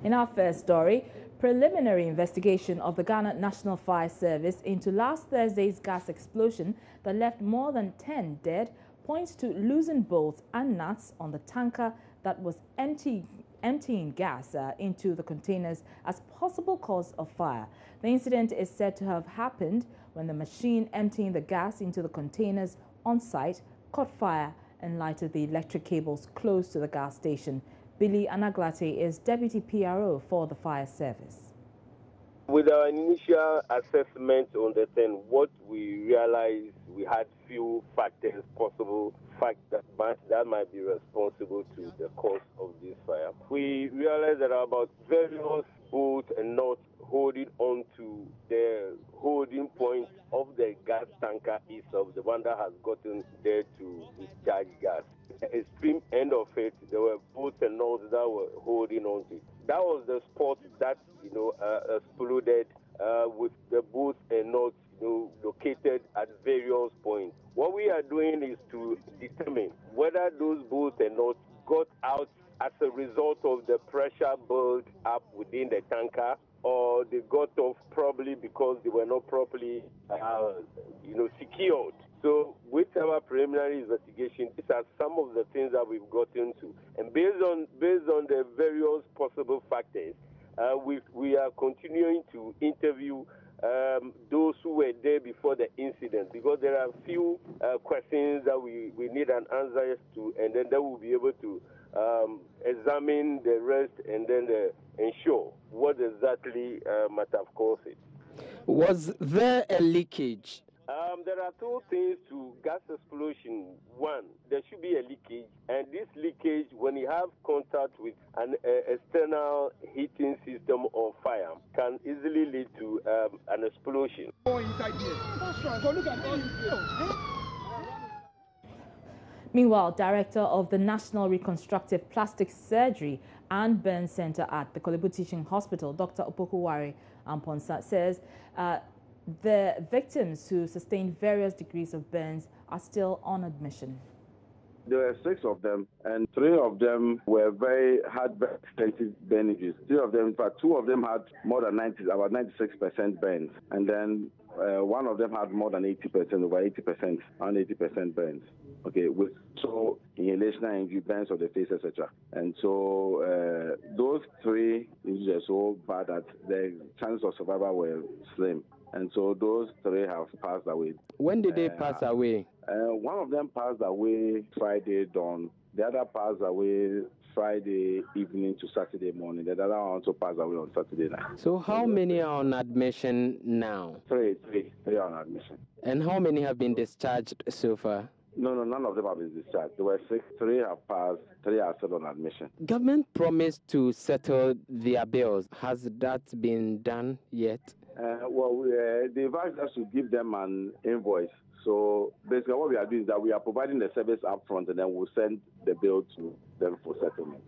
In our first story, preliminary investigation of the Ghana National Fire Service into last Thursday's gas explosion that left more than 10 dead points to loosened bolts and nuts on the tanker that was emptying gas into the containers as possible cause of fire. The incident is said to have happened when the machine emptying the gas into the containers on site caught fire and lighted the electric cables close to the gas station. Billy Anaglate is Deputy PRO for the fire service. With our initial assessment on the thing, what we realized, we had few factors, possible factors that might be responsible to the cause of this fire. We realized that about various bolts and nuts holding on to the holding point of the gas tanker itself, the one that has gotten there to discharge gas. At the extreme end of it, there were bolts and nuts that were holding on to it. That was the spot that exploded with the bolts and nuts located at various points. What we are doing is to determine whether those bolts and nuts got out as a result of the pressure built up within the tanker, or they got off probably because they were not properly secured. So with our preliminary investigation, these are some of the things that we've gotten to. And based on the various possible factors, we are continuing to interview those who were there before the incident, because there are a few questions that we need an answer to, and then they will be able to examine the rest and then ensure what exactly might have caused it. Was there a leakage? There are two things to gas explosion. One, there should be a leakage, and this leakage, when you have contact with an external heating system or fire, can easily lead to an explosion. Meanwhile, Director of the National Reconstructive Plastic Surgery and Burn Center at the Kolebu Teaching Hospital, Dr. Opokuwari Amponsa, says the victims who sustained various degrees of burns are still on admission. There were 6 of them, and 3 of them had very extensive burn injuries. 3 of them, in fact, 2 of them had more than about 96% burns, and then 1 of them had more than 80%, over 80%, around 80% burns. Okay, with inhalational injury, burns of the face, etc. And so those 3 injuries are so bad that the chances of survival were slim. And so those 3 have passed away. When did they pass away? One of them passed away Friday dawn. The other passed away Friday evening to Saturday morning. The other one also passed away on Saturday night. So how many are on admission now? 3 are on admission. And how many have been discharged so far? No, none of them have been discharged. There were 6, 3 have passed, 3 are still on admission. Government promised to settle their bills. Has that been done yet? They've asked us to give them an invoice. So basically what we are doing is that we are providing the service up front, and then we'll send the bill to them for settlement.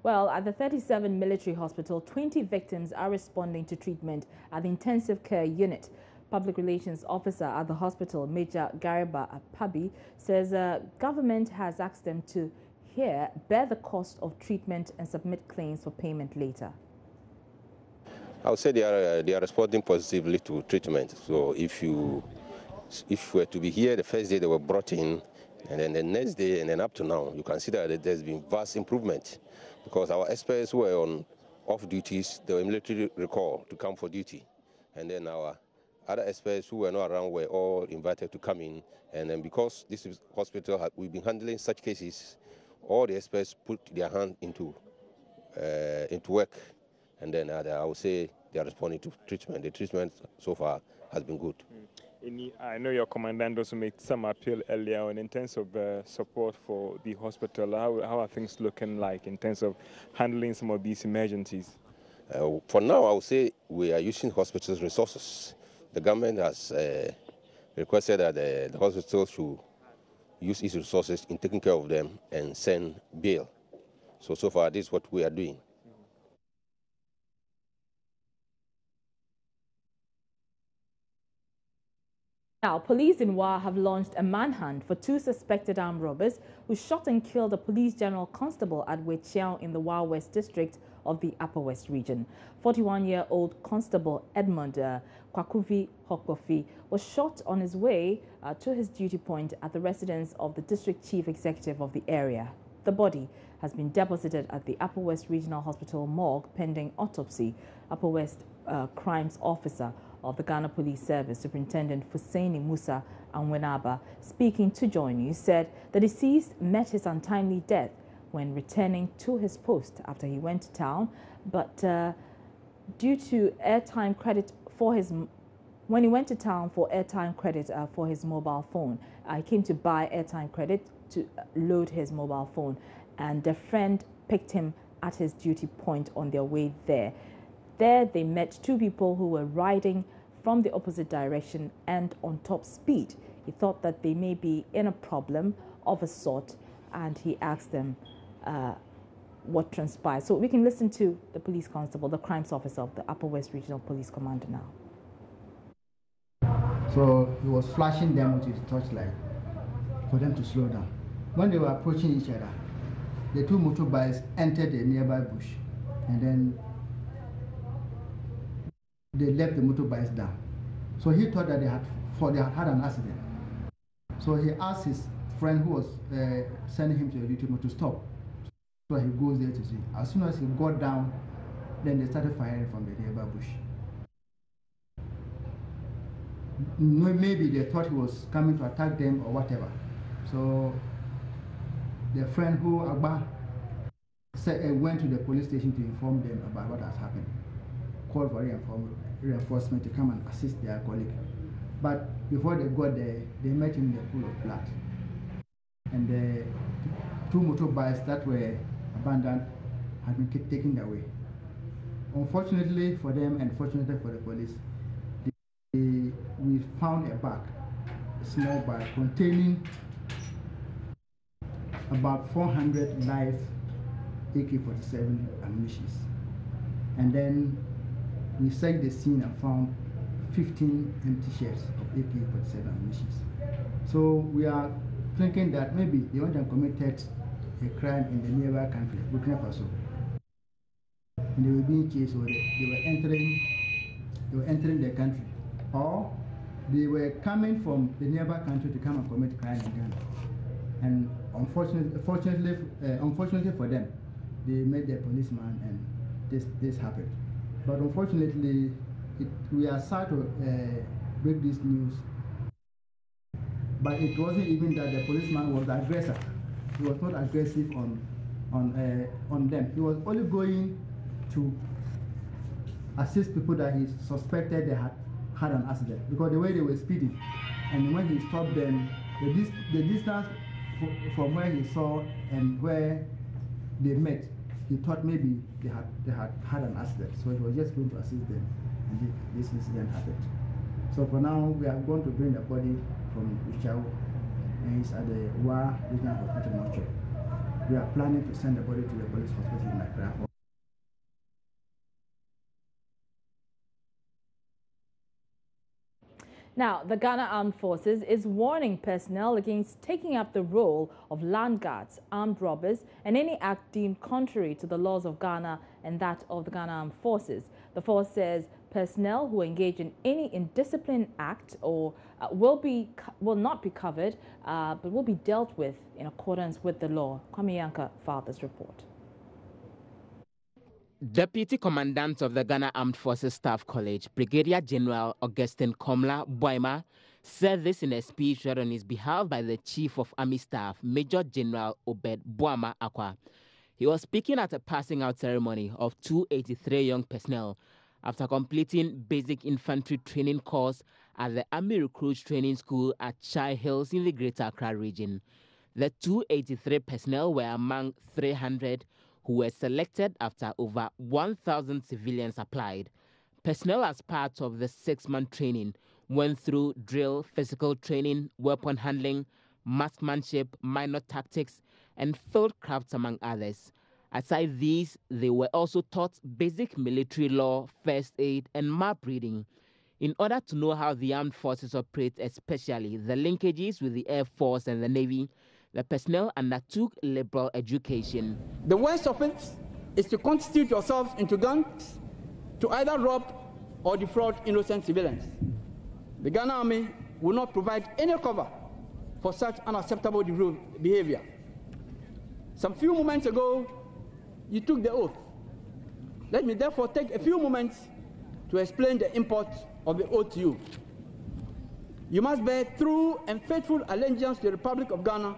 Well, at the 37 military hospital, 20 victims are responding to treatment at the intensive care unit. Public Relations Officer at the hospital, Major Gariba Apabi, says government has asked them to bear the cost of treatment and submit claims for payment later. I would say they are responding positively to treatment. So if you were to be here the first day they were brought in, and then the next day and then up to now, you can see that there's been vast improvement, because our experts who were on off duties, they were military recall to come for duty, and then our other experts who were not around were all invited to come in. And then because this is hospital, we've been handling such cases, all the experts put their hand into work, and then I would say they are responding to treatment. The treatment so far has been good. I know your commandant also made some appeal earlier on in terms of support for the hospital. How are things looking like in terms of handling some of these emergencies? For now, I would say we are using hospital's resources. The government has requested that the hospital should use its resources in taking care of them and send bail. So far, this is what we are doing. Now, police in Wa have launched a manhunt for 2 suspected armed robbers who shot and killed a police general constable at Wechiao in the Wa West district of the Upper West region. 41-year-old Constable Edmund Kwakuvi Hokpofi was shot on his way to his duty point at the residence of the district chief executive of the area. The body has been deposited at the Upper West Regional Hospital morgue pending autopsy. Upper West Crimes Officer of the Ghana Police Service, Superintendent Husseini Musa Anwenaba, speaking to Joy News, said the deceased met his untimely death when returning to his post after he went to town, but due to airtime credit for his when he went to town for airtime credit for his mobile phone, he came to buy airtime credit to load his mobile phone, and a friend picked him at his duty point on their way there. There they met 2 people who were riding from the opposite direction and on top speed. He thought that they may be in a problem of a sort, and he asked them what transpired. So we can listen to the police constable, the crimes officer of the Upper West Regional Police Commander now. So he was flashing them with his torchlight for them to slow down. When they were approaching each other, the 2 motorbikes entered a nearby bush, and then they left the motorbikes down. So he thought that they had an accident. So he asked his friend who was sending him to the duty to stop. So he goes there to see. As soon as he got down, then they started firing from the nearby bush. Maybe they thought he was coming to attack them or whatever. So the friend who went to the police station to inform them about what has happened, called for reinforcement to come and assist their colleague. But before they got there, they met him in the pool of blood. And the 2 motorbikes that were abandoned had been taken away. Unfortunately for them and fortunately for the police, we found a bag, a small bag containing about 400 live AK-47 ammunition. And then we searched the scene and found 15 empty shells of AK-47 ammunition. So we are thinking that maybe they went and committed a crime in the nearby country, Burkina Faso. And they were being chased, so they were entering the country. Or they were coming from the nearby country to come and commit crime in Ghana. And unfortunately for them, they met the policeman and this happened. But unfortunately, we are sad to break this news. But it wasn't even that the policeman was the aggressor. He was not aggressive on them. He was only going to assist people that he suspected they had an accident, because the way they were speeding, and when he stopped them, the distance from where he saw and where they met, he thought maybe they had an accident. So he was just going to assist them, and this incident happened. So for now, we are going to bring the body from Wechiao, and it's at the Wa Regional Hospital mortuary. We are planning to send the body to the police hospital in Accra. Now, the Ghana Armed Forces is warning personnel against taking up the role of land guards, armed robbers, and any act deemed contrary to the laws of Ghana and that of the Ghana Armed Forces. The force says personnel who engage in any indiscipline act or will not be covered, but will be dealt with in accordance with the law. Kwame Yanka filed this report. Deputy Commandant of the Ghana Armed Forces Staff College, Brigadier General Augustine Komla Boima, said this in a speech read on his behalf by the Chief of Army Staff, Major General Obed Boama Akwa. He was speaking at a passing out ceremony of 283 young personnel after completing basic infantry training course at the Army Recruits Training School at Chai Hills in the Greater Accra region. The 283 personnel were among 300 who were selected after over 1,000 civilians applied. Personnel as part of the 6-month training went through drill, physical training, weapon handling, marksmanship, minor tactics, and field crafts, among others. Aside these, they were also taught basic military law, first aid, and map reading. In order to know how the armed forces operate, especially the linkages with the Air Force and the Navy, the personnel undertook liberal education. The worst of it is to constitute yourselves into gangs to either rob or defraud innocent civilians. The Ghana Army will not provide any cover for such unacceptable behavior. Some few moments ago, you took the oath. Let me therefore take a few moments to explain the import of the oath to you. You must bear true and faithful allegiance to the Republic of Ghana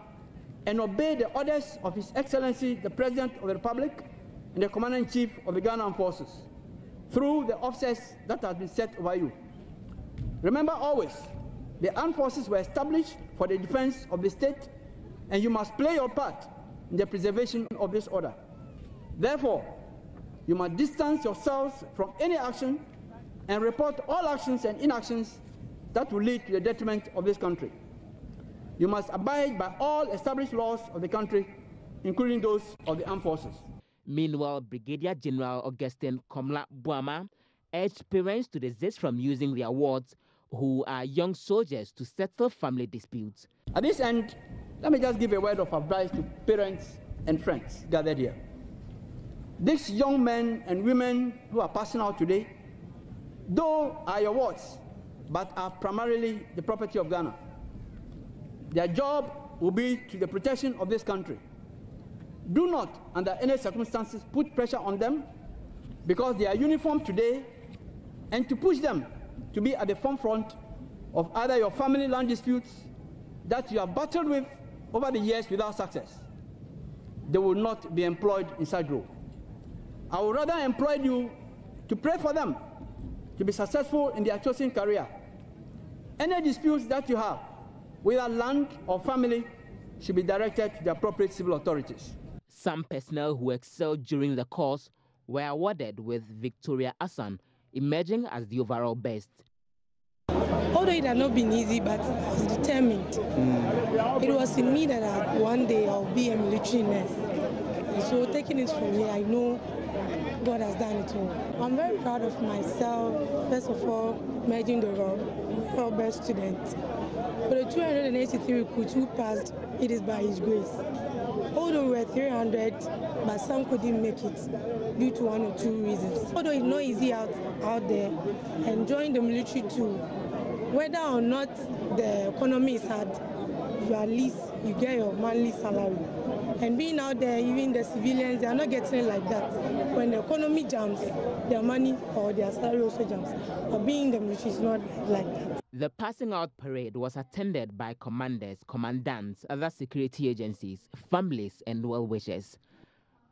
and obey the orders of His Excellency, the President of the Republic and the Commander-in-Chief of the Ghana Armed Forces through the offices that have been set over you. Remember always, the armed forces were established for the defense of the state, and you must play your part in the preservation of this order. Therefore, you must distance yourselves from any action and report all actions and inactions that will lead to the detriment of this country. You must abide by all established laws of the country, including those of the armed forces. Meanwhile, Brigadier General Augustine Komla Boama urged parents to desist from using their wards who are young soldiers to settle family disputes. At this end, let me just give a word of advice to parents and friends gathered here. These young men and women who are passing out today, though are your wards, but are primarily the property of Ghana. Their job will be to the protection of this country. Do not, under any circumstances, put pressure on them because they are uniformed today, and to push them to be at the forefront of either your family land disputes that you have battled with over the years without success. They will not be employed in such role. I would rather employ you to pray for them to be successful in their chosen career. Any disputes that you have, whether land or family, should be directed to the appropriate civil authorities. Some personnel who excelled during the course were awarded with Victoria Asan, emerging as the overall best. Although it had not been easy, but I was determined. It was in me that one day I'll be a military nurse. And so taking it from here, I know God has done it all. I'm very proud of myself, first of all, managing the Royal Best student. For the 283 recruits who passed, it is by His grace. Although we were 300, but some couldn't make it due to one or two reasons. Although it's not easy out there, and join the military too, whether or not the economy is hard, you get your monthly salary. And being out there, even the civilians, they are not getting it like that. When the economy jumps, their money or their salary also jumps. But being in the military is not like that. The passing out parade was attended by commanders, commandants, other security agencies, families, and well-wishers.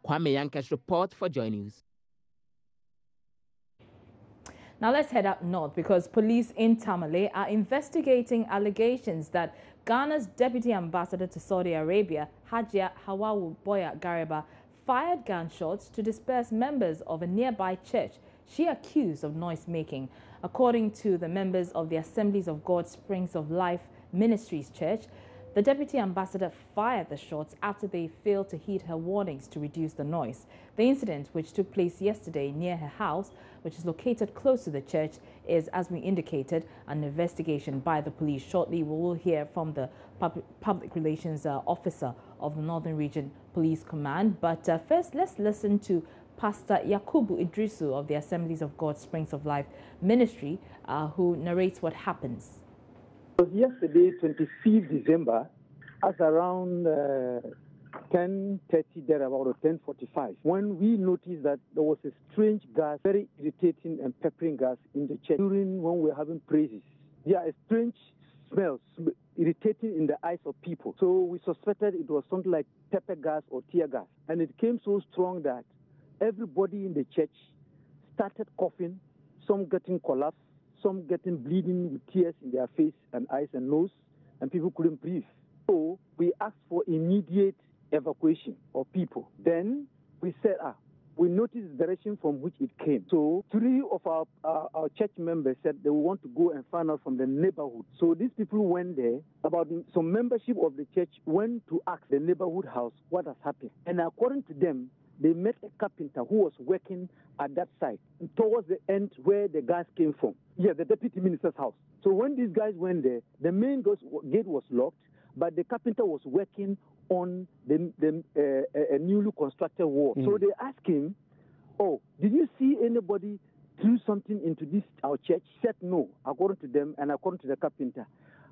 Kwame Yanke's report for Joy News. Now let's head up north because police in Tamale are investigating allegations that Ghana's Deputy Ambassador to Saudi Arabia, Hajia Hawawu Boya Gareba, fired gunshots to disperse members of a nearby church she accused of noise-making. According to the members of the Assemblies of God Springs of Life Ministries Church, the Deputy Ambassador fired the shots after they failed to heed her warnings to reduce the noise. The incident, which took place yesterday near her house, which is located close to the church, is, as we indicated, an investigation by the police. Shortly, we will hear from the public relations officer of the Northern Region Police Command. But first, let's listen to Pastor Yakubu Idrisu of the Assemblies of God Springs of Life Ministry, who narrates what happens. It was yesterday, 25th December, at around 10:30 there, about 10:45, when we noticed that there was a strange gas, very irritating and peppering gas in the church during when we were having praises. There are strange smells, irritating in the eyes of people. So we suspected it was something like pepper gas or tear gas. And it came so strong that everybody in the church started coughing, some getting collapsed, some getting bleeding with tears in their face and eyes and nose, and people couldn't breathe. So we asked for immediate evacuation of people. Then we said, we noticed the direction from which it came. So 3 of our church members said they want to go and find out from the neighborhood. So these people went there. About some membership of the church went to ask the neighborhood house what has happened. And according to them, they met a carpenter who was working at that site towards the end where the gas came from. Yeah, the deputy minister's house. So when these guys went there, the main gate was locked, but the carpenter was working on a newly constructed wall. So they asked him, "Oh, did you see anybody threw something into our church?" He said no, according to them and according to the carpenter.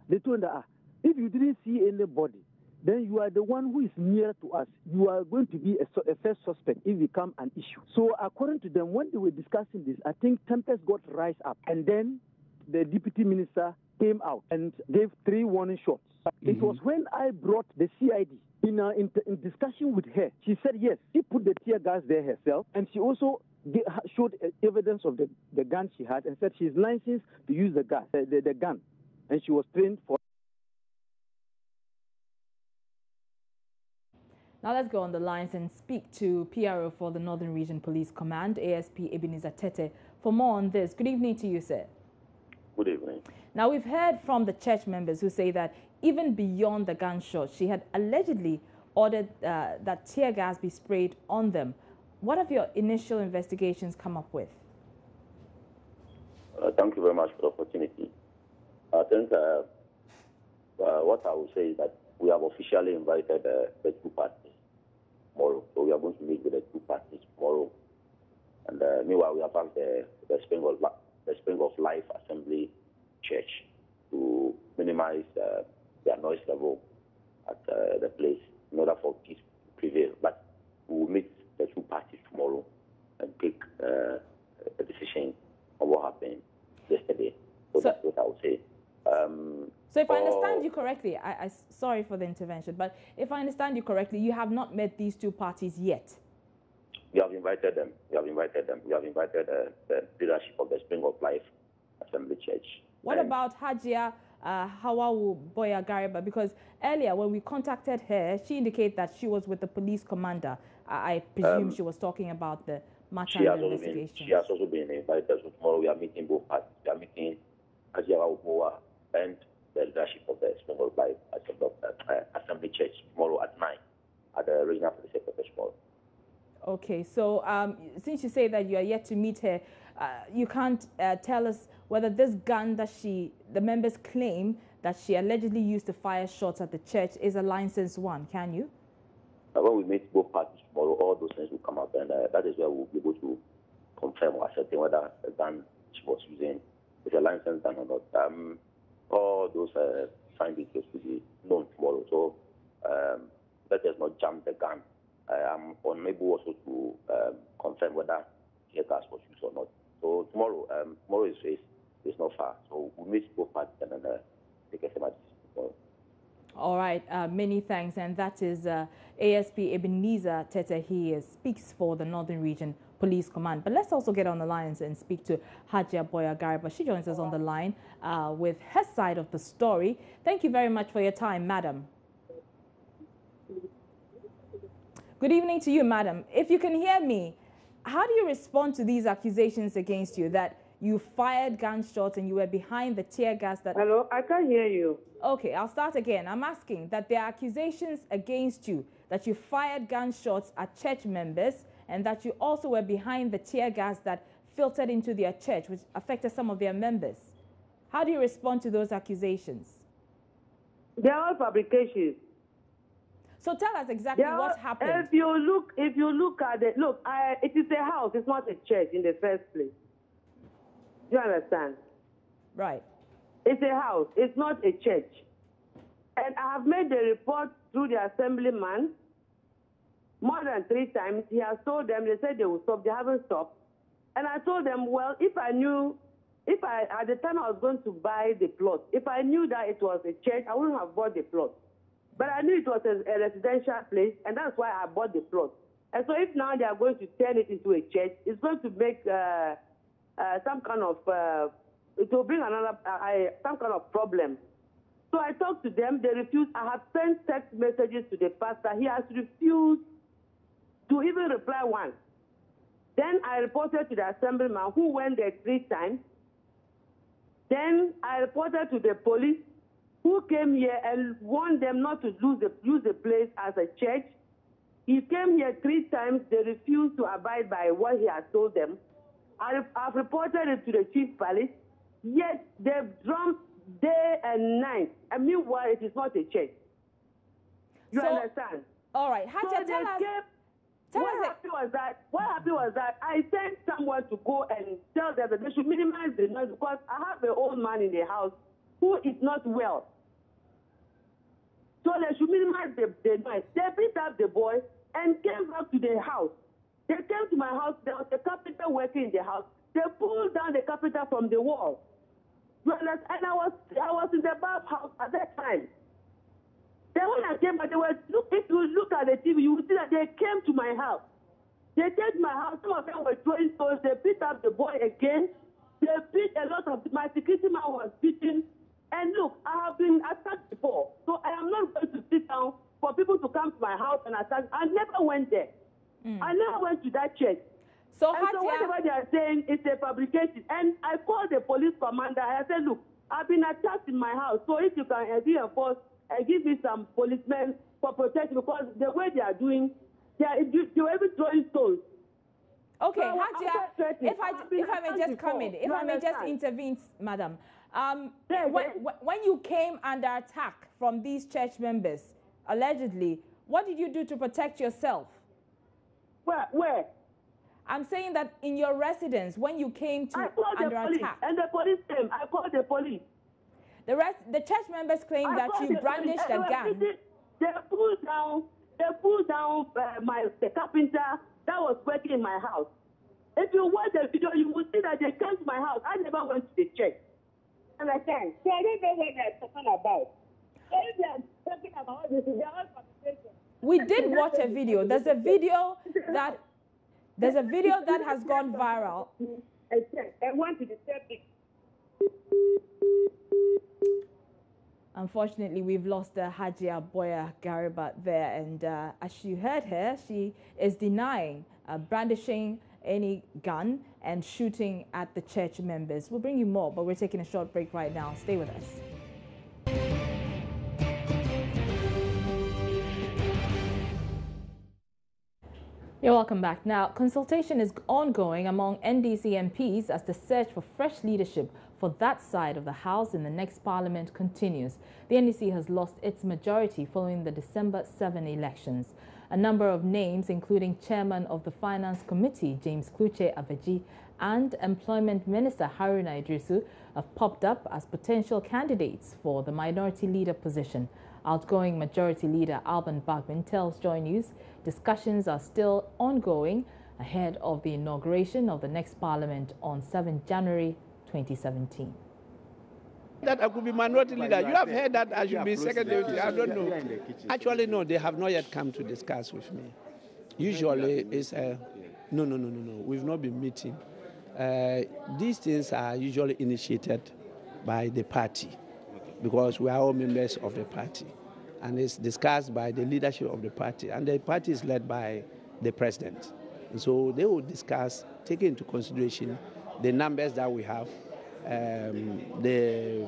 They told him, if you didn't see anybody, then you are the one who is near to us. You are going to be a first suspect if it becomes an issue. So according to them, when they were discussing this, I think tempers got rise up. And then the deputy minister came out and gave 3 warning shots. It was when I brought the CID in discussion with her. She said yes, she put the tear gas there herself, and she also showed evidence of the gun she had and said she's licensed to use the gun, and she was trained for. Now let's go on the lines and speak to PRO for the Northern Region Police Command, ASP Ebenezer Tete, for more on this. Good evening to you, sir. Good evening. Now, we've heard from the church members who say that even beyond the gunshot, she had allegedly ordered that tear gas be sprayed on them. What have your initial investigations come up with? Thank you very much for the opportunity. I think what I will say is that we have officially invited the 2 parties tomorrow. So we are going to meet with the 2 parties tomorrow. And meanwhile, we have asked the Spring of Life Assembly Church to minimize their noise level at the place in order for peace to prevail. But we will meet the 2 parties tomorrow and take a decision on what happened yesterday. So that's what I would say. So if I understand you correctly, I sorry for the intervention, but if I understand you correctly, you have not met these 2 parties yet. We have invited them. We have invited the leadership of the Spring of Life Assembly Church. What about Hajia Hawawu Boya Gariba? Because earlier when we contacted her, she indicated that she was with the police commander. I presume she was talking about the matter of investigation. She has also been invited. So tomorrow we are meeting both parties. We are meeting Hajia Hawawu Boya and the leadership of the Spring of Life Assembly Church tomorrow at 9 at the Regional Police Headquarters tomorrow. Okay, so since you say that you are yet to meet her, you can't tell us whether this gun that the members claim that she allegedly used to fire shots at the church is a licensed one, can you? When we meet both parties tomorrow, all those things will come up, and that is where we'll be able to confirm or ascertain whether the gun she was using is a licensed gun or not. All those fine details will be known tomorrow, so let us not jump the gun. I'm unable also to confirm whether tear gas was used or not. So tomorrow is not far. So we'll meet both parties and then take a decision tomorrow. All right, many thanks. And that is ASP Ebenezer Tete. He speaks for the Northern Region Police Command. But let's also get on the lines and speak to Hajia Boya Gariba. She joins us on the line with her side of the story. Thank you very much for your time, madam. Good evening to you, madam. If you can hear me, how do you respond to these accusations against you that you fired gunshots and you were behind the tear gas that... Hello, I can't hear you. Okay, I'll start again. I'm asking that there are accusations against you that you fired gunshots at church members and that you also were behind the tear gas that filtered into their church, which affected some of their members. How do you respond to those accusations? They are all fabrications. So tell us exactly what happened. If you look at it, it is a house. It's not a church in the first place. Do you understand? Right. It's a house. It's not a church. And I have made the report through the assemblyman more than 3 times. He has told them, they said they will stop. They haven't stopped. And I told them, well, at the time I was going to buy the plot, if I knew that it was a church, I wouldn't have bought the plot. But I knew it was a residential place, and that's why I bought the plot. And so if now they are going to turn it into a church, it's going to make some kind of, it will bring some kind of problem. So I talked to them, they refused. I have sent text messages to the pastor. He has refused to even reply once. Then I reported to the assemblyman who went there 3 times. Then I reported to the police who came here and warned them not to use the place as a church. He came here 3 times. They refused to abide by what he has told them. I've reported it to the chief police. Yet they've drummed day and night. And meanwhile, it is not a church. You understand? All right. What happened was that I sent someone to go and tell them that they should minimize the noise because I have an old man in the house who is not well. So they should minimize the noise. They picked up the boy and came back to the house. They came to my house. There was a carpenter working in the house. They pulled down the carpenter from the wall. And I was in the bathhouse at that time. Then when I came back, if you look at the TV, you will see that they came to my house. They came to my house. Some of them were throwing stones. They picked up the boy again. They beat a lot of my security man was beaten. And look, I have been attacked before. So I am not going to sit down for people to come to my house and attack. I never went there. I never went to that church. So whatever they are saying is a fabrication. And I called the police commander. I said, look, I've been attacked in my house. So if you can reinforce and give me some policemen for protection, because the way they are doing, they were even throwing stones. Okay, so Hatia, if I may just come in, if I may just intervene, madam. When you came under attack from these church members, allegedly, what did you do to protect yourself? Where? I'm saying that in your residence, when you came to under attack. And the police came. I called the police. The church members claim that you brandished a gun. They pulled down the carpenter that was working in my house. If you watch the video, you will see that they came to my house. I never went to the church. Understand? So I don't know what they're talking about. If they're talking about this, they're all conversation. We did watch a video. There's a video that has gone viral. I want to disturb it. Unfortunately, we've lost Hajia Boya Garibat there, and as you heard her, she is denying brandishing any gun and shooting at the church members. We'll bring you more, but we're taking a short break right now. Stay with us. You're welcome back. Now, consultation is ongoing among NDC MPs as the search for fresh leadership for that side of the House in the next Parliament continues. The NDC has lost its majority following the December 7 elections. A number of names, including Chairman of the Finance Committee, James Kluche Aveji, and Employment Minister Haruna Idrisu, have popped up as potential candidates for the Minority Leader position. Outgoing Majority Leader Alban Bagman tells Joy News discussions are still ongoing ahead of the inauguration of the next Parliament on 7 January 2017. That I could be minority leader. You have heard that I should be secretary. I don't know. Actually, no, they have not yet come to discuss with me. Usually, it's no. We've not been meeting. These things are usually initiated by the party because we are all members of the party, and it's discussed by the leadership of the party, and the party is led by the president. And so they will discuss, taking into consideration the numbers that we have, the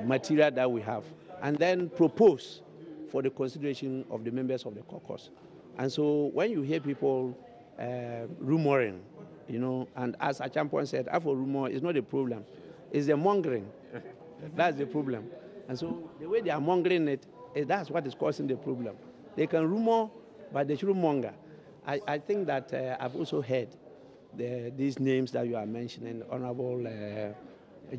material that we have, and then propose for the consideration of the members of the caucus. And so when you hear people rumoring, and as Achampon said, for rumor is not a problem, it's the mongering. That's the problem. And so the way they are mongering it, that's what is causing the problem. They can rumor, but they shouldn't monger. I think that I've also heard these names that you are mentioning, Honorable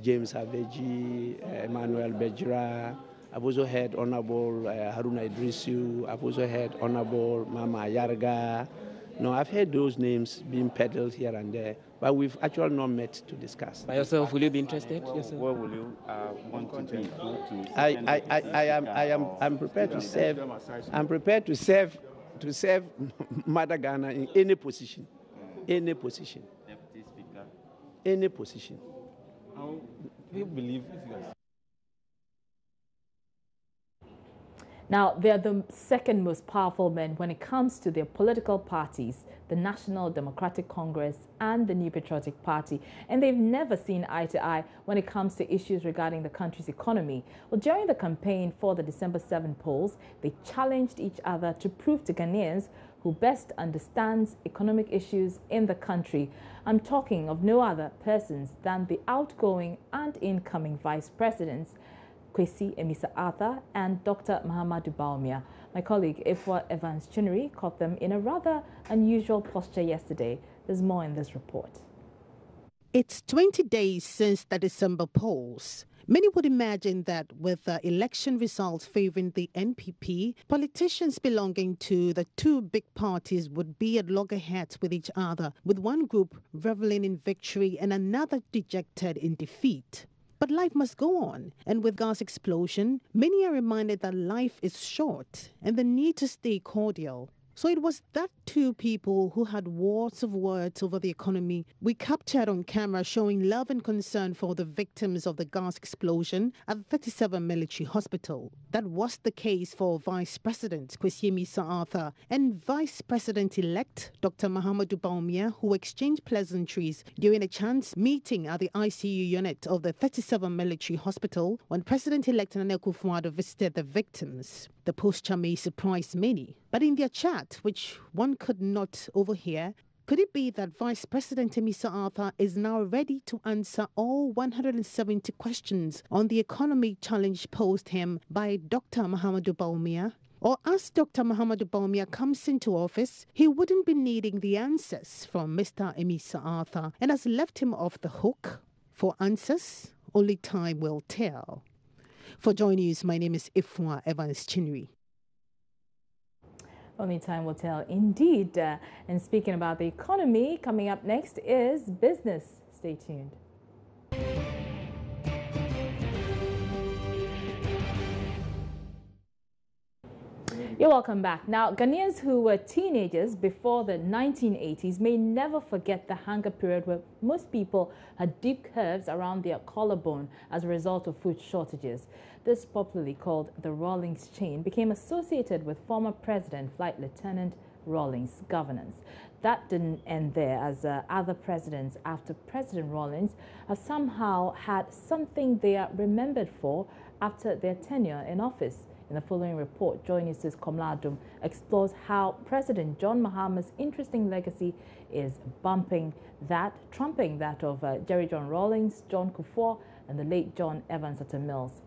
James Aveji, Emmanuel Bejra. I've also heard Honorable Haruna Idrisu. I've also heard Honorable Mama Yarga. No, I've heard those names being peddled here and there, but we've actually not met to discuss. By yourself, will you be interested? Where will you want to be? I'm prepared to serve. I'm prepared to serve Mother Ghana in any position. Any position. Deputy Speaker. Any position. How do you believe if you are... Now, they're the second most powerful men when it comes to their political parties, the National Democratic Congress and the New Patriotic Party, and they've never seen eye to eye when it comes to issues regarding the country's economy. Well, during the campaign for the December 7 polls, they challenged each other to prove to Ghanaians who best understands economic issues in the country. I'm talking of no other persons than the outgoing and incoming Vice Presidents, Kwesi Amissah-Arthur and Dr. Mahamudu Bawumia. My colleague Ifwa Evans-Chinnery caught them in a rather unusual posture yesterday. There's more in this report. It's 20 days since the December polls. Many would imagine that with the election results favoring the NPP, politicians belonging to the two big parties would be at loggerheads with each other, with one group reveling in victory and another dejected in defeat. But life must go on, and with gas explosion, many are reminded that life is short and the need to stay cordial. So it was that two people who had wars of words over the economy we captured on camera showing love and concern for the victims of the gas explosion at the 37 Military Hospital. That was the case for Vice President Kwesi Amissah-Arthur and Vice President-elect Dr. Mahamudu Bawumia, who exchanged pleasantries during a chance meeting at the ICU unit of the 37 Military Hospital when President-elect Nana Akufo-Addo visited the victims. The posture may surprise many, but in their chat, which one could not overhear, could it be that Vice President Amissah-Arthur is now ready to answer all 170 questions on the economy challenge posed him by Dr. Mahamudu Bawumia? Or as Dr. Mahamudu Bawumia comes into office, he wouldn't be needing the answers from Mr. Amissah-Arthur and has left him off the hook? For answers, only time will tell. For Joy News, my name is Ifwa Evans-Chinnery. Only time will tell indeed. And speaking about the economy, coming up next is business. Stay tuned. You're welcome back. Now, Ghanaians who were teenagers before the 1980s may never forget the hunger period where most people had deep curves around their collarbone as a result of food shortages. This, popularly called the Rawlings chain, became associated with former President Flight Lieutenant Rawlings' governance. That didn't end there, as other presidents after President Rawlings have somehow had something they are remembered for after their tenure in office. In the following report, Joy News' Komladum explores how President John Mahamas' interesting legacy is trumping that of Jerry John Rawlings, John Kufuor, and the late John Evans Atta Mills.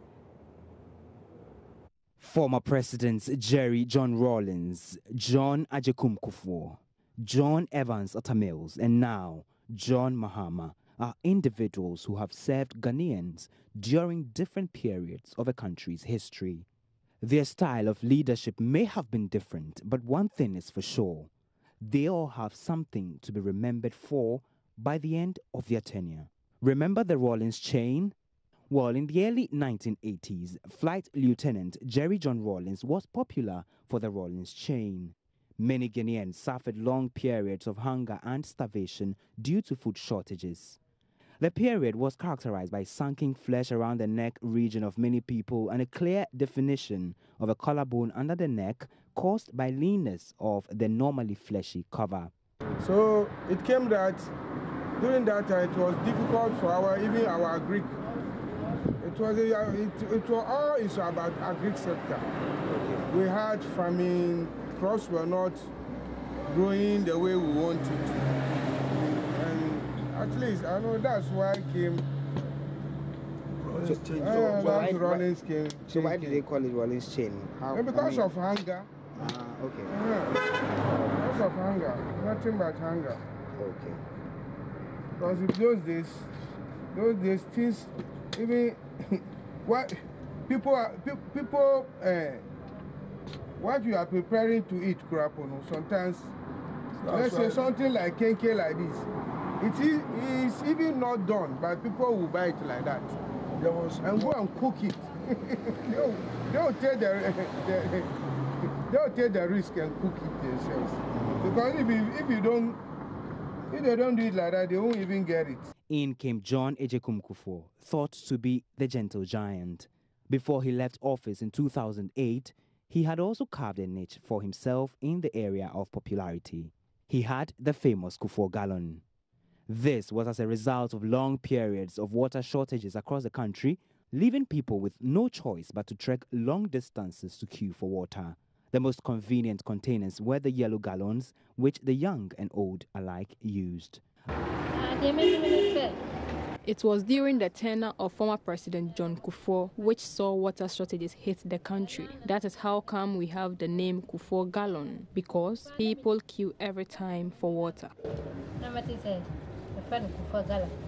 Former Presidents Jerry John Rawlings, John Agyekum Kufuor, John Evans Atta Mills, and now John Mahama are individuals who have served Ghanaians during different periods of a country's history. Their style of leadership may have been different, but one thing is for sure. They all have something to be remembered for by the end of their tenure. Remember the Rawlings chain? Well, in the early 1980s, Flight Lieutenant Jerry John Rawlings was popular for the Rawlings chain. Many Ghanaians suffered long periods of hunger and starvation due to food shortages. The period was characterized by sunken flesh around the neck region of many people and a clear definition of a collarbone under the neck caused by leanness of the normally fleshy cover. So it came that during that time it was difficult for even our Greek. It was all issue about agri sector. We had famine, crops were not growing the way we wanted to. At least, I know that's why it came. Rawlings chain. So why did they call it Rawlings chain? Because of hunger. Okay. Because of hunger. Nothing but hunger. Okay. Because in those days things, even what what you are preparing to eat, sometimes, let's say something like kenke like this. It is even not done, but people will buy it like that. And go and cook it. they'll take the risk and cook it themselves. Because if they don't do it like that, they won't even get it. In came John Agyekum Kufuor, thought to be the gentle giant. Before he left office in 2008, he had also carved a niche for himself in the area of popularity. He had the famous Kufuor Gallon. This was as a result of long periods of water shortages across the country, leaving people with no choice but to trek long distances to queue for water. The most convenient containers were the yellow gallons, which the young and old alike used. It was during the tenure of former President John Kufuor which saw water shortages hit the country. That is how come we have the name Kufuor Gallon, because people queue every time for water.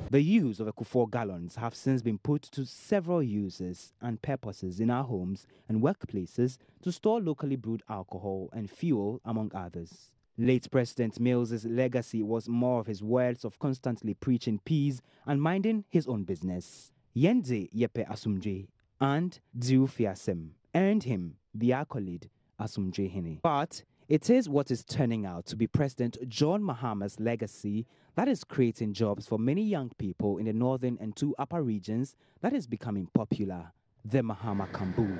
The use of the Kufuor gallons have since been put to several uses and purposes in our homes and workplaces to store locally brewed alcohol and fuel, among others. Late President Mills's legacy was more of his words of constantly preaching peace and minding his own business. Yende Yepe Asumdwe and Diu Fiasem earned him the accolade Asumdwe Hene. But it is what is turning out to be President John Mahama's legacy that is creating jobs for many young people in the northern and two upper regions that is becoming popular. The Mahama Kambu.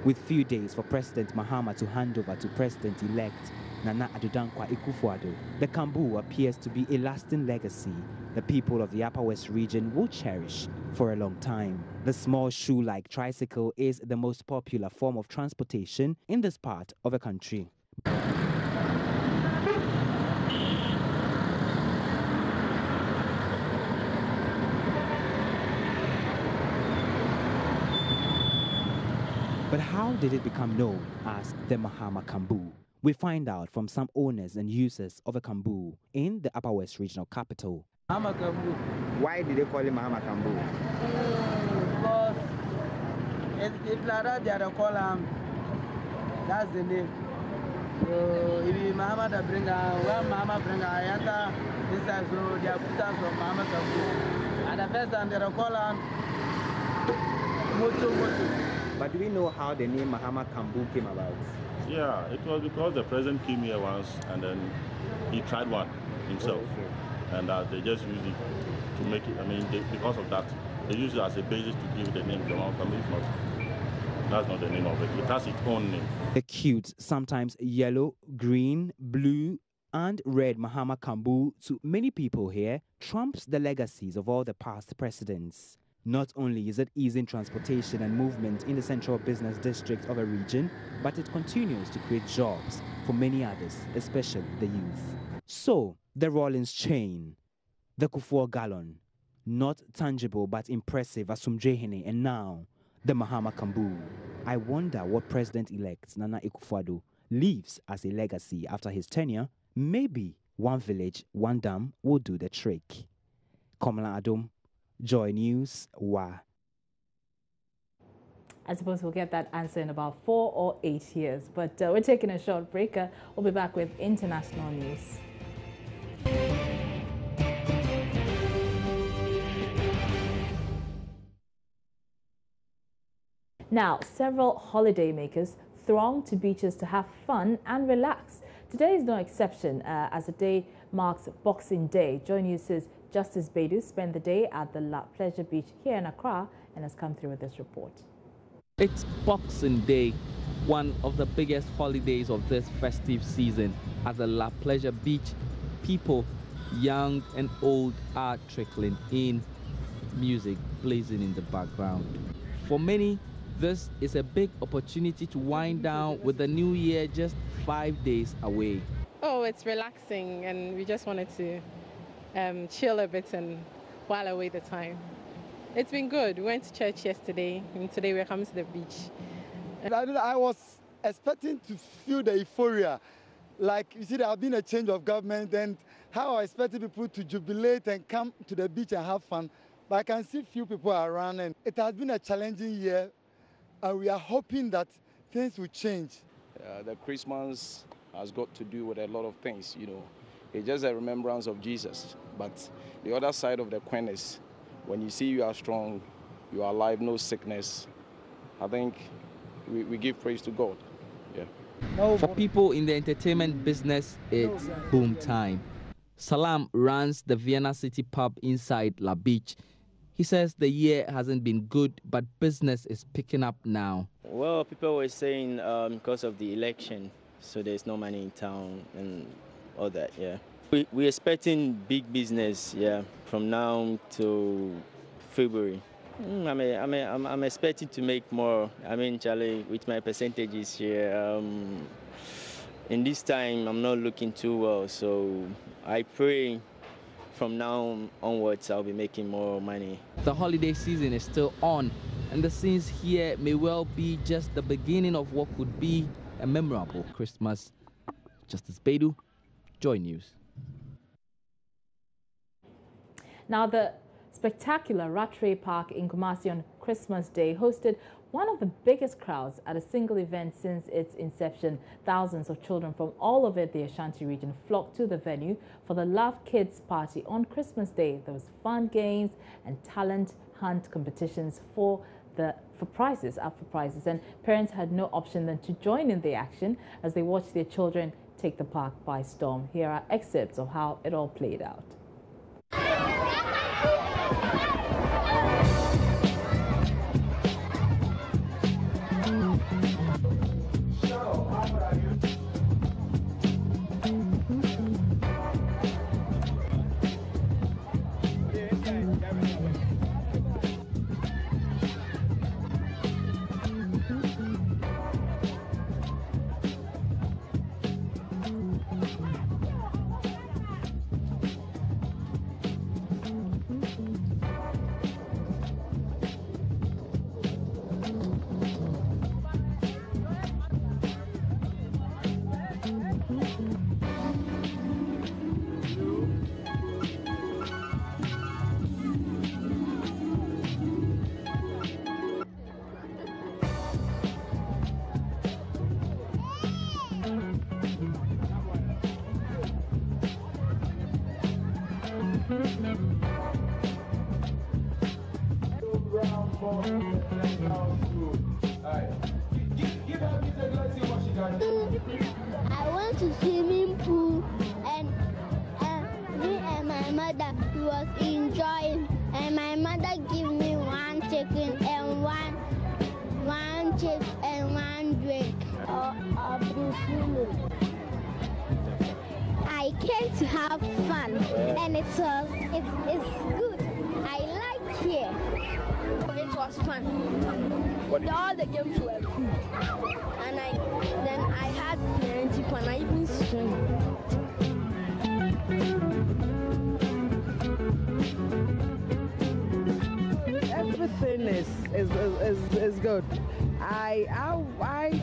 With few days for President Mahama to hand over to President-elect Nana Addo Dankwa Akufo-Addo, the Kambu appears to be a lasting legacy the people of the Upper West region will cherish for a long time. The small shoe-like tricycle is the most popular form of transportation in this part of the country. But how did it become known as the Mahama Kambu? We find out from some owners and users of a Kambu in the Upper West Regional Capital. Mahama Kambu. Why did they call it Mahama Kambu? Because it's like that they are call him. That's the name. So if Mahama that bring when Mahama bring I enter this time, so they are put us from Mahama Kambu. And the first time they are call him Moto. But do we know how the name Mahama Kambu came about? Yeah, it was because the president came here once and then he tried one himself. Okay. And they just used it to make it, because of that, they used it as a basis to give the name Mahama Kambu. That's not the name of it. It has its own name. The cute, sometimes yellow, green, blue, and red Mahama Kambu to many people here trumps the legacies of all the past presidents. Not only is it easing transportation and movement in the central business district of a region, but it continues to create jobs for many others, especially the youth. So, the Rollins chain, the Kufuor Gallon, not tangible but impressive Asumdwe Hene, and now the Mahama Kambu. I wonder what President-elect Nana Akufo-Addo leaves as a legacy after his tenure. Maybe one village, one dam will do the trick. Komala Adom, Joy News, Wa. I suppose we'll get that answer in about 4 or 8 years. But we're taking a short break. We'll be back with international news. Now, several holidaymakers throng to beaches to have fun and relax. Today is no exception as the day marks Boxing Day. Joy News says Justice Bedu spent the day at the La Pleasure Beach here in Accra and has come through with this report. It's Boxing Day, one of the biggest holidays of this festive season. At the La Pleasure Beach, people, young and old, are trickling in, music blazing in the background. For many, this is a big opportunity to wind down with the new year just 5 days away. Oh, it's relaxing and we just wanted to chill a bit and while away the time. It's been good. We went to church yesterday and today we're coming to the beach. I was expecting to feel the euphoria. Like, you see, there have been a change of government and how I expected people to jubilate and come to the beach and have fun. But I can see few people around and it has been a challenging year and we are hoping that things will change. The Christmas has got to do with a lot of things, you know. It's just a remembrance of Jesus. But the other side of the coin is when you see you are strong, you are alive, no sickness, I think we give praise to God. Yeah. For people in the entertainment business, it's boom time. Salam runs the Vienna City pub inside La Beach. He says the year hasn't been good, but business is picking up now. Well, people were saying because of the election, so there's no money in town and all that, yeah. We're expecting big business, yeah, from now to February. I'm expecting to make more. I mean, Charlie, with my percentages here, in this time, I'm not looking too well. So I pray from now onwards, I'll be making more money. The holiday season is still on, and the scenes here may well be just the beginning of what could be a memorable Christmas. Justice Bedu, Joy News. Now, the spectacular Rattray Park in Kumasi on Christmas Day hosted one of the biggest crowds at a single event since its inception. Thousands of children from all over the Ashanti region flocked to the venue for the Love Kids Party on Christmas Day. There was fun games and talent hunt competitions for prizes, and parents had no option than to join in the action as they watched their children take the park by storm. Here are excerpts of how it all played out. I went to swimming pool and me and my mother was enjoying, and my mother gave me one chicken and one chip and one drink. I came to have fun and it's good. I like here. It was fun. All the games were good. And then I had plenty fun. I even swim. Everything is good. I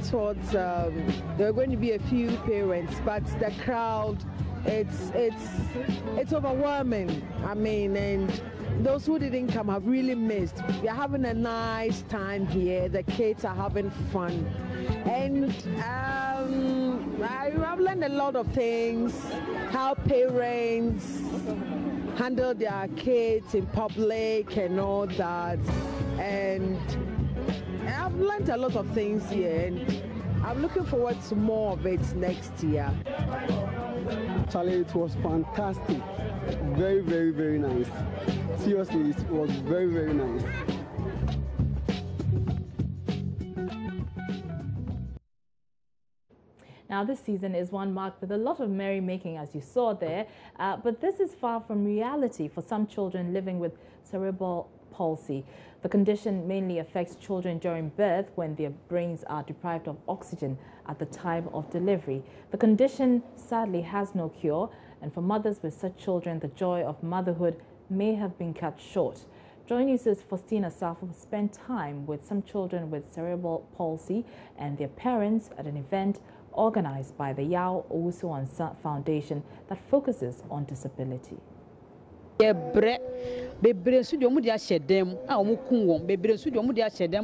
thought there were going to be a few parents, but the crowd, it's overwhelming. I mean, and those who didn't come have really missed. We're having a nice time here. The kids are having fun. And I've learned a lot of things, how parents handle their kids in public and all that. And I've learned a lot of things here, and I'm looking forward to more of it next year. Charlie, it was fantastic. Very, very, very nice. Seriously, it was very, very nice. Now, this season is one marked with a lot of merrymaking, as you saw there, but this is far from reality for some children living with cerebral palsy. The condition mainly affects children during birth when their brains are deprived of oxygen at the time of delivery. The condition sadly has no cure, and for mothers with such children, the joy of motherhood may have been cut short. Joy News' Faustina Safo spent time with some children with cerebral palsy and their parents at an event organized by the Yao Owusu-Ansah Foundation that focuses on disability.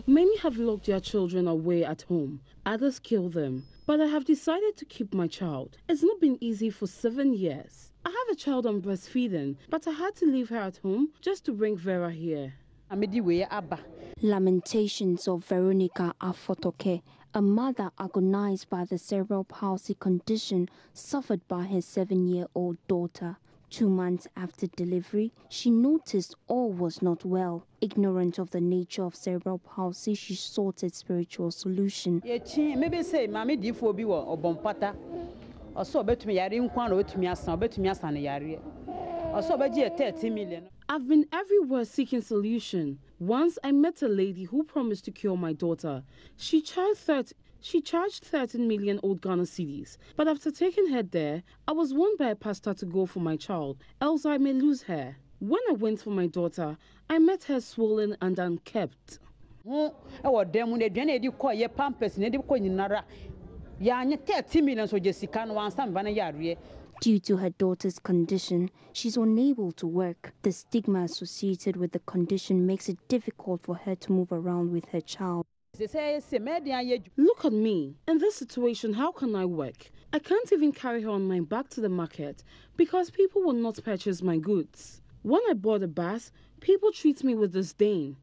Many have locked their children away at home. Others kill them. But I have decided to keep my child. It's not been easy for 7 years. I have a child on breastfeeding, but I had to leave her at home just to bring Vera here. Lamentations of Veronica Afotoke, a mother agonized by the cerebral palsy condition suffered by her 7-year-old daughter. 2 months after delivery, she noticed all was not well. Ignorant of the nature of cerebral palsy, she sought a spiritual solution. I've been everywhere seeking solution. Once I met a lady who promised to cure my daughter. She She charged 13 million old Ghana cedis. But after taking her there, I was warned by a pastor to go for my child, else I may lose her. When I went for my daughter, I met her swollen and unkempt. Due to her daughter's condition, she's unable to work. The stigma associated with the condition makes it difficult for her to move around with her child. Look at me. In this situation, how can I work? I can't even carry her on my back to the market because people will not purchase my goods. When I board a bus, people treat me with disdain.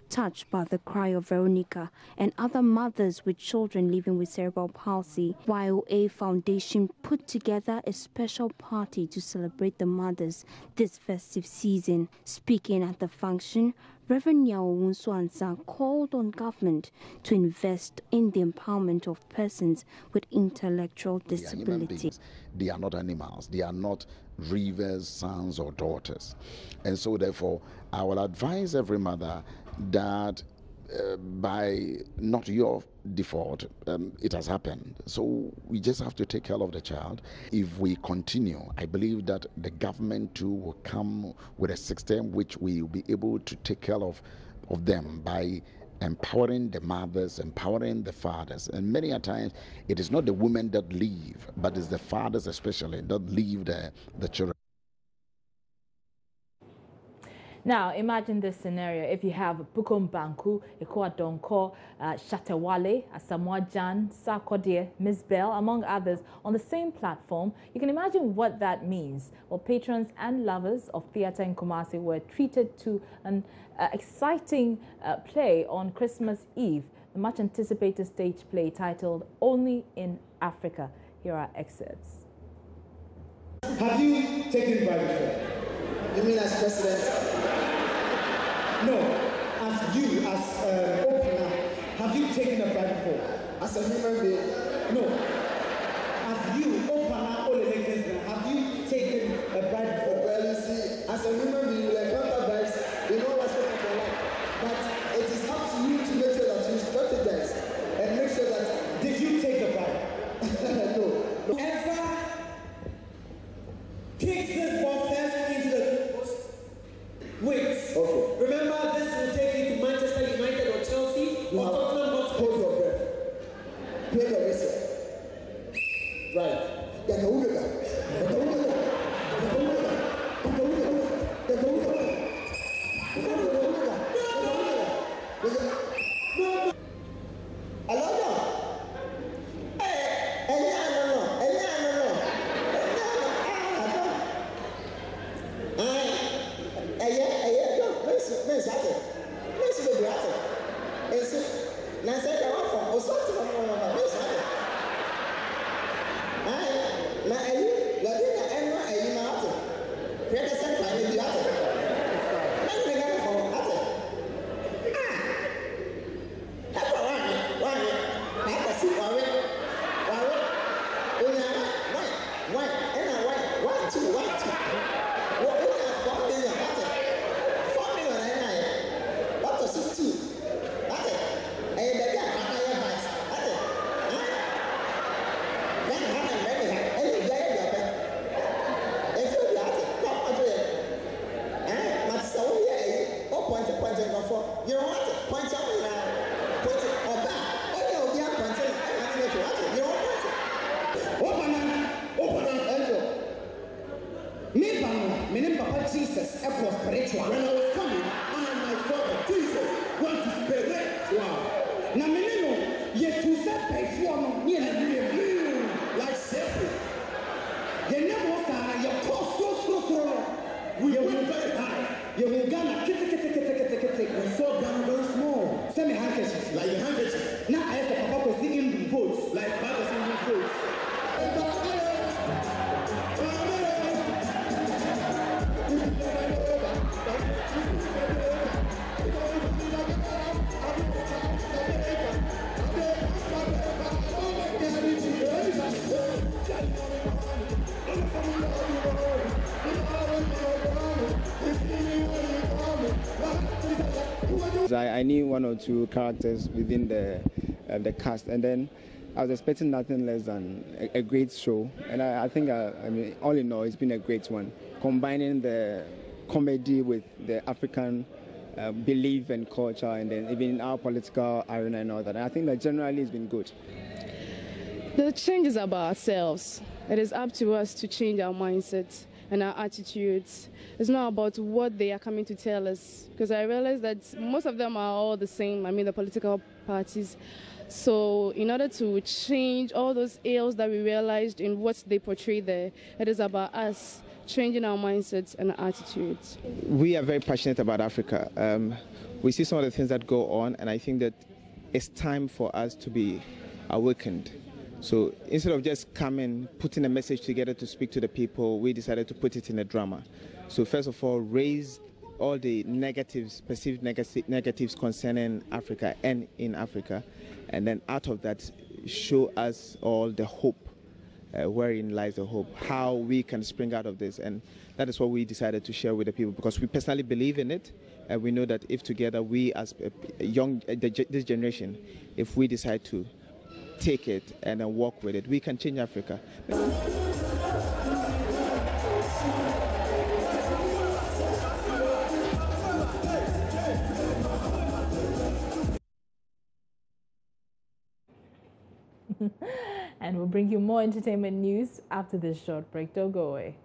Touched by the cry of Veronica and other mothers with children living with cerebral palsy, YOA Foundation put together a special party to celebrate the mothers this festive season. Speaking at the function, Reverend Nyao Wunsuansa called on government to invest in the empowerment of persons with intellectual disabilities. They are not animals. They are not rivers, sons, or daughters. And so, therefore, I will advise every mother that by not your default, it has happened. So we just have to take care of the child. If we continue, I believe that the government too will come with a system which we will be able to take care of them by empowering the mothers, empowering the fathers. And many a times, it is not the women that leave, but it's the fathers especially that leave the children. Now, imagine this scenario. If you have Bukom Banku, Ekoa Donko, Shatawale, Asamoah Jan, Sarkodie, Ms. Bell, among others, on the same platform, you can imagine what that means. Well, patrons and lovers of theatre in Kumasi were treated to an exciting play on Christmas Eve, the much-anticipated stage play titled Only in Africa. Here are excerpts. Have you taken bribe before? You mean as president? No, as you, as opener, have you taken a bribe before? As a human being? No. As you, opener, all elections, have you taken a bribe before? Well, you see, as a human being, you encounter bribes in all aspects of your life. But it is up to you to make sure that you strategize and make sure that, did you take the bribe? No. Ever kick this ball first into the post? Wait. Okay. Remember, this will take you to Manchester United or Chelsea or Tottenham Hotspur. Hold your breath. Play the whistle. Right. Jesus, when I was coming, I and my father, Jesus, want to spiritual. Now, yet to set pay for me, like selfie. You never your cost so we went very high. You will Ghana, we saw Ghana very small. Send me handkerchiefs, like your handkerchiefs. Now I have the papa to see in votes, like Bible singing votes. I knew one or two characters within the cast, and then I was expecting nothing less than a great show. And I think, I mean, all in all, it's been a great one, combining the comedy with the African belief and culture, and then even our political arena and all that. And I think that generally it's been good. The change is about ourselves. It is up to us to change our mindsets and our attitudes. It's not about what they are coming to tell us, because I realize that most of them are all the same, I mean the political parties. So in order to change all those ills that we realized in what they portray there, it is about us changing our mindsets and our attitudes. We are very passionate about Africa. We see some of the things that go on, and I think that it's time for us to be awakened. So instead of just coming, putting a message together to speak to the people, we decided to put it in a drama. So first of all, raise all the negatives, perceived negatives concerning Africa and in Africa, and then out of that, show us all the hope, wherein lies the hope, how we can spring out of this. And that is what we decided to share with the people, because we personally believe in it, and we know that if together we as this generation, if we decide to take it and then walk with it, we can change Africa. And we'll bring you more entertainment news after this short break. Don't go away.